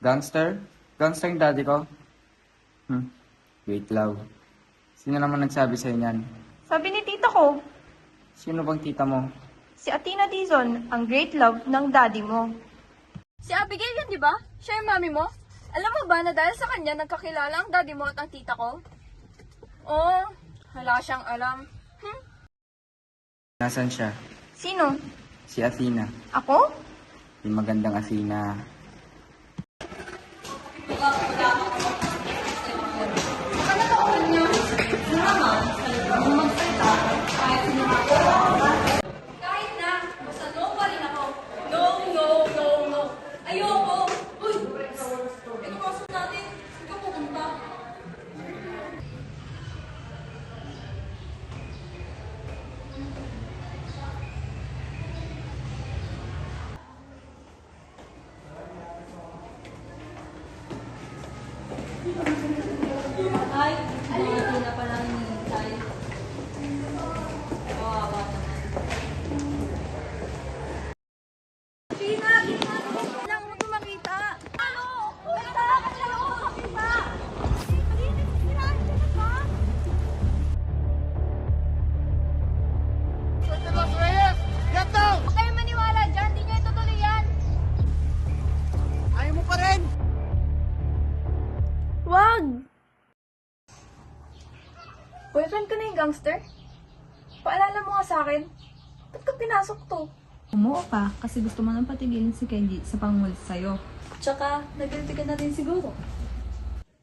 Gangster? Gangster yung daddy ko? Wait, love. Sino naman nagsabi sa'yo niyan? Sabi ni tita ko, Sino bang tita mo? si Athena Dizon, ang great love ng daddy mo. Si Abigail yan, di ba? Siya yung mami mo? Alam mo ba na dahil sa kanya nagkakilala ang daddy mo at ang tita ko? Oo, wala siyang alam. Nasaan siya? Sino? Si Athena. Ako? Yung magandang Athena. Kahit na, basta no pa rin ako. No, no, no, no. Ayoko. Uy, ito kaso natin. Ikaw pupunta. Ay, hindi na pala hinihintay. Kawawa naman. Tina! Kailangan mo ito makita! Ano? Punta! Kailangan mo makita! Malinis! Sirahan ka na ba? Huwag kayong maniwala dyan! Di nyo itutuloy yan! Ayaw mo pa rin! Wag! Boyfriend ko na yung gangster? Paalala mo nga sa akin. Ba't ka pinasok to? Umuo ka kasi gusto mo nang patigilin si Kenji sa pangulit sa'yo. Tsaka, nag-guilty ka na din siguro.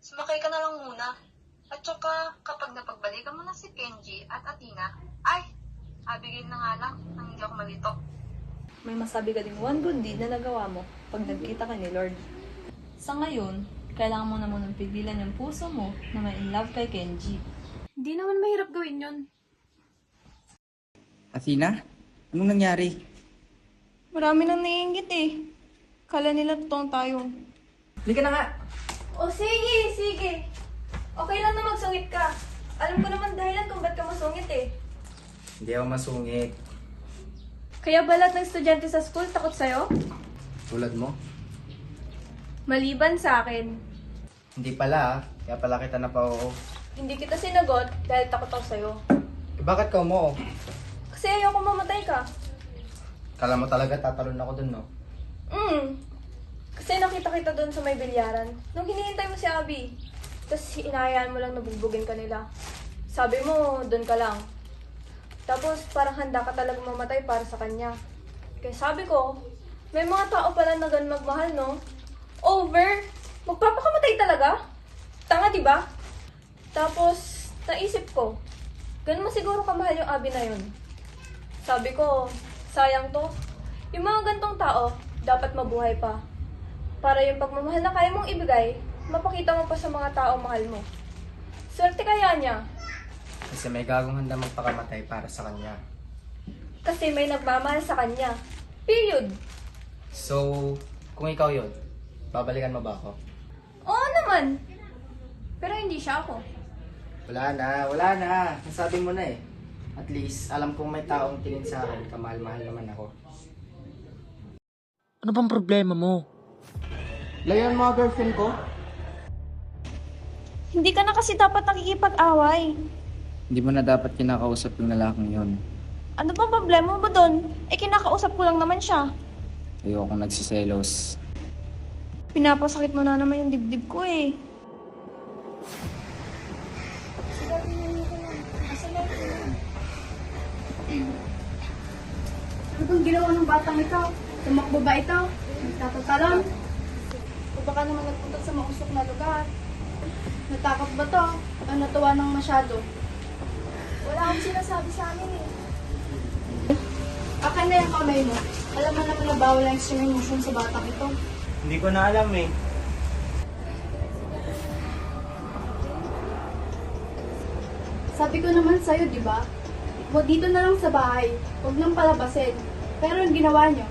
Sumakay ka na lang muna. At saka, kapag napagbalikan mo na si Kenji at Athena, ay, Abigail na nga lang, nang hindi ako malito. May masabi ka ding one good deed na nagawa mo pag nagkita ka ni Lord. Sa ngayon, kailangan mo na munang pigilan yung puso mo na may in love kay Kenji. Hindi naman mahirap gawin yun. Athena? Anong nangyari? Marami nang naiingit eh. Kala nila totoong tayo. Halika na nga! O sige, sige. Okay lang na magsungit ka. Alam ko naman dahilan kung ba't ka masungit eh. Hindi ako masungit. Kaya ba lahat ng estudyante sa school takot sa'yo? Tulad mo? Maliban sa akin. Hindi pala Kaya pala kita na pa oo. Hindi kita sinagot dahil takot ako sa'yo. Eh, bakit ka umoo? Kasi ayoko mamatay ka. Kala mo talaga tatalon ako dun, no? Kasi nakita kita doon sa may bilyaran. Nung hinihintay mo si Abby. Tapos inayaan mo lang nabugbugin ka nila. Sabi mo, doon ka lang. Tapos parang handa ka talaga mamatay para sa kanya. Kaya sabi ko, may mga tao pala na ganun magmahal, no? Over! Magpapakamatay talaga? Tanga, diba? Tapos, naisip ko, ganun mo siguro kamahal yung Abby na yun. Sabi ko, sayang to. Yung mga gantong tao, dapat mabuhay pa. Para yung pagmamahal na kaya mong ibigay, mapakita mo pa sa mga tao mahal mo. Swerte kaya niya. Kasi may gagong handa magpakamatay para sa kanya. Kasi may nagmamahal sa kanya. Period. So, kung ikaw yun, babalikan mo ba ako? Oo naman. Pero hindi siya ako. Wala na. Nasabi mo na eh. At least, alam kong may taong tingin sa akin, kamahal-mahal naman ako. Ano bang problema mo? Layan mga girlfriend ko? Hindi ka na kasi dapat nakikipag-away. Hindi mo na dapat kinakausap yung lalaking yun. Ano bang problema mo doon? Eh, kinakausap ko lang naman siya. Ayokong nagsiselos. Pinapasakit mo na naman yung dibdib ko eh. Ano bang ginawa ng batang ito? Tumakbo ba ito? Nagtatatalon? O baka naman nagpunta sa mausok na lugar? Natakot ba to? O natuwa ng masyado? Wala akong sinasabi sa amin eh. Akin na yung kamay mo. Alam mo naman na bawal ang extreme emotion sa batang ito. Hindi ko na alam eh. Sabi ko naman sa'yo, di ba? Dito na lang sa bahay. Huwag nang palabasin. Pero yung ginawa nyo.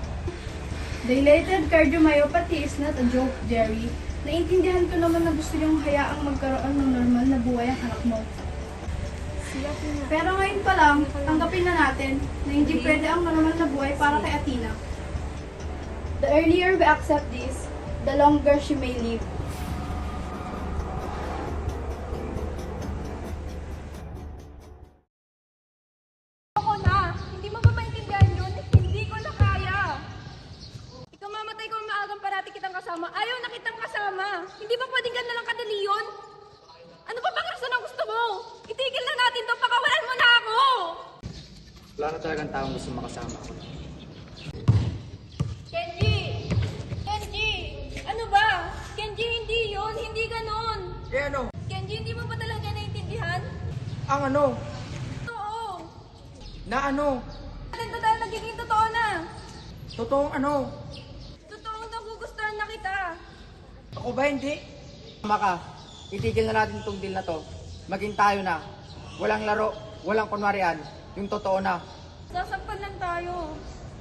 Dilated cardiomyopathy is not a joke, Jerry. Naiintindihan ko naman na gusto niyong hayaang magkaroon ng normal na buhay ang anak mo. Pero ngayon pa lang, tanggapin na natin na hindi pwede ang normal na buhay para kay Athena. The earlier we accept this, the longer she may live. Ako na! Hindi mo ba maintindihan yun? Hindi ko na kaya! Ikaw mamatay ko maagang parati kitang kasama. Ayaw na kitang kasama! Hindi ba pwedeng ganun lang kadali yun? Ano pa bang rason ang gusto mo? Itigil na natin to, pakawalan mo na ako! Wala na talagang taong gusto makasama ako. Kenji! Kenji! Ano ba? Kenji, hindi yun! Hindi ganun! Eh ano? Kenji, hindi mo ba talaga naiintindihan? Ang ano? Oo! Na ano? Ito dahil nagiging totoo na! Totoong ano? Totoong nagugustuhan na kita! Ako ba hindi? Maka, itigil na natin itong deal na to. Maging tayo na. Walang laro, walang kunwarian. Yung totoo na. Sasaktan lang tayo.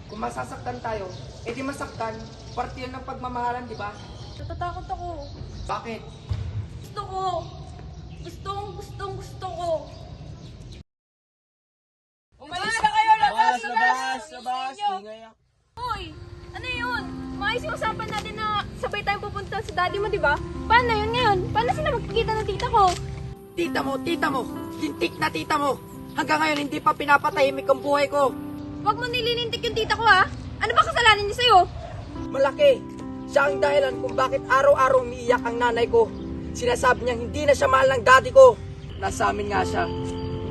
Kung masasaktan tayo, edi masaktan. Parte yun ng pagmamahalan, di ba? Natatakot ako. Bakit? Gusto ko. Gusto ko. Umalis na kayo! Labas! Ingay ako. Hoy! Ano yun? Maayos yung usapan natin na sabay tayong pupunta sa daddy mo, di ba? Paano yun ngayon? Paano sila magkikita ng tita ko? Tita mo! Tintik na tita mo! Hanggang ngayon hindi pa pinapatahimik ang buhay ko. Huwag mo nililintik yung tita ko, ha? Ano ba kasalanan niya sa'yo? Malaki. Siya ang dahilan kung bakit araw-araw umiiyak ang nanay ko. Sinasabi niya hindi na siya mahal ng daddy ko. Nasa amin nga siya.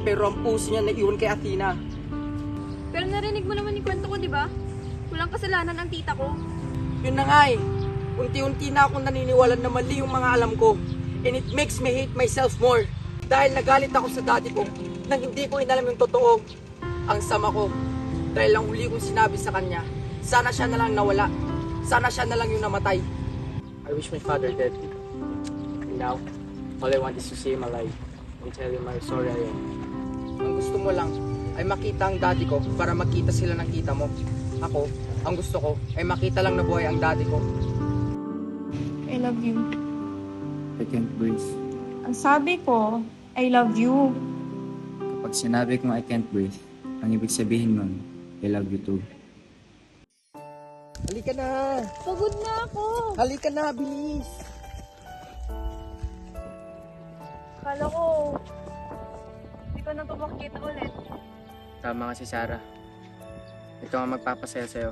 Pero ang puso niya naiwan kay Athena. Pero narinig mo naman yung kwento ko, di ba? Walang kasalanan ang tita ko. Yun na nga eh. Unti-unti na akong naniniwala na mali yung mga alam ko. And it makes me hate myself more. Dahil nagalit ako sa daddy ko nang hindi ko inalam yung totoo. Ang sama ko. Dahil ang huli kong sinabi sa kanya, sana siya na lang nawala. Sana siya na lang yung namatay. I wish my father dead. And now, all I want is to see him alive and tell him how sorry I am. Ang gusto mo lang ay makita ang daddy ko para magkita sila ng tita mo. Ako, ang gusto ko ay makita lang na buhay ang daddy ko. I love you. I can't breathe. Ang sabi ko, I love you. Kapag sinabi kong I can't breathe, ang ibig sabihin nun, I love you too. Halika na! Pagod na ako. Halika na, bilis! Akala ko, hindi ko na makikita ulit. Tama ka si Sarah. Ito ang magpapasaya sa'yo.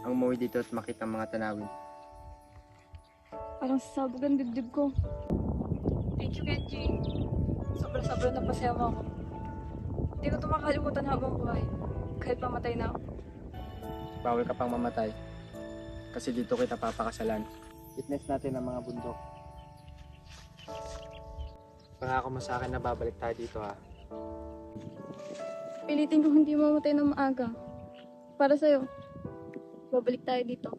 Ang umuwi dito at makita ang mga tanawin. Parang sasabog ang dibdib ko. Thank you, Kenji. Sobra-sobra na pasaya mo ako. Hindi ko ito makalimutan habang buhay. Kahit mamatay na ako. Bawal ka pang mamatay. Kasi dito kita papakasalan. Witness natin ang mga bundok. Pangako mo sa akin na babalik tayo dito ha. Pilitin ko hindi mamatay na maaga. Para sa'yo. Babalik tayo dito.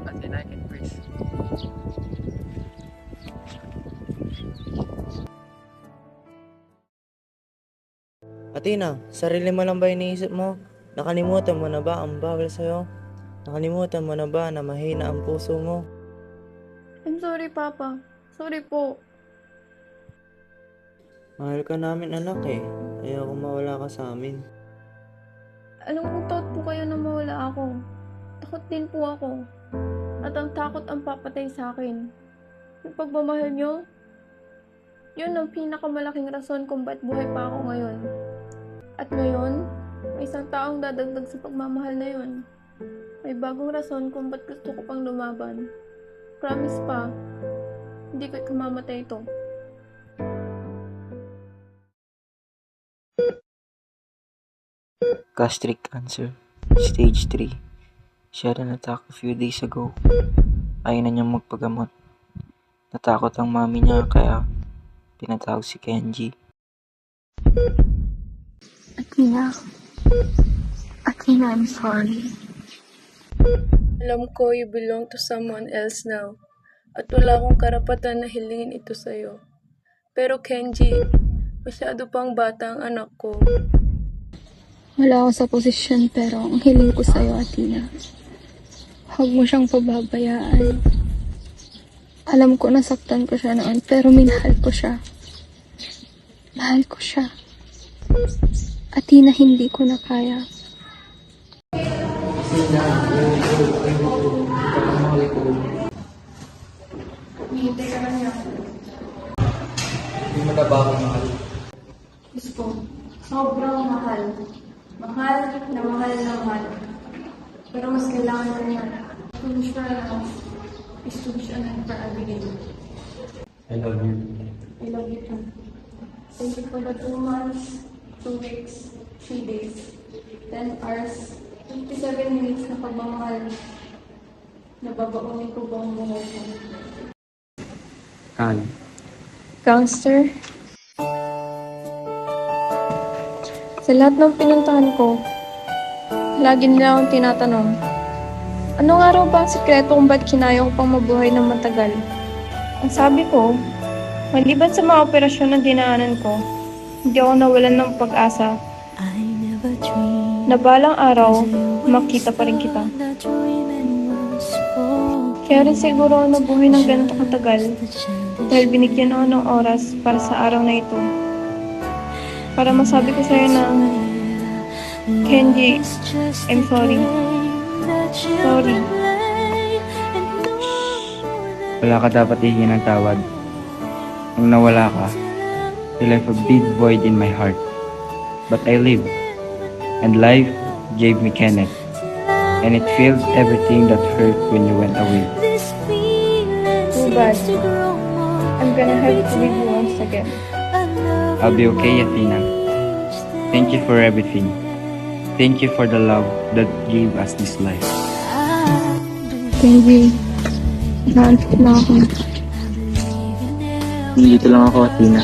At then I can praise. Athena, sarili mo lang ba iniisip mo? Nakalimutan mo na ba ang bawal sa'yo? Nakalimutan mo na ba na mahina ang puso mo? I'm sorry, Papa. Sorry po. Mahal ka namin anak eh. Ayaw kong mawala ka sa amin. Alam ko, takot po kayo na mawala ako. Takot din po ako. At ang takot ang papatay sa akin. Yung pagmamahal nyo, yun ang pinakamalaking rason kung ba't buhay pa ako ngayon. At ngayon, may isang taong dadagdag sa pagmamahal na yun. May bagong rason kung ba't gusto ko pang lumaban. Promise pa, hindi ko ikamamatay ito. Gastric cancer, stage 3. She had an attack a few days ago. Ayaw na niyang magpagamot. Natakot ang mami niya kaya pinatawag si Kenji. Athena, I'm sorry. Alam ko you belong to someone else now. At wala akong karapatan na hilingin ito sa'yo. Pero Kenji, masyado pang bata ang anak ko. Wala ako sa posisyon pero ang hiling ko sa'yo, Athena. Huwag mo siyang pababayaan. Alam ko nasaktan ko siya noon pero minahal ko siya. Mahal ko siya. Athena, hindi ko na kaya. Hihintay ka na niya. Hindi mo na ba ako mahal? Diyos ko, sobrang mahal. Mahal na mahal na mahal. Pero mas kailangan ko niya. Solusyon na isolusyon na for Abigail. I love you. I love you too. Thank you for the 2 months, 2 weeks, 3 days, 10 hours, 57 minutes na pagmamahal. Nababaunin ko bang buhay ko? Kyle, Gangster. Sa lahat ng pinuntahan ko, lagi nila akong tinatanong, ano nga raw ba ang sikreto kung ba't kinaya ko pang mabuhay ng matagal? Ang sabi ko, maliban sa mga operasyon na dinaanan ko, hindi ako nawalan ng pag-asa na balang araw, makita pa rin kita. Kaya rin siguro ako nabuhay ng ganito katagal dahil binigyan ako ng oras para sa araw na ito. Para masabi ko sa'yo na, Kenji, I'm sorry. Sorry. wala ka dapat hingin ng tawad. Nung nawala ka, you left a big void in my heart. But I lived, and life gave me Kenneth, and it filled everything that hurt when you went away. Too bad. I'm gonna have to leave you once again. I'll be okay, Athena. Thank you for everything. Thank you for the love that gave us this life. Kenji, naantok na ako. Nandito lang ako, Athena.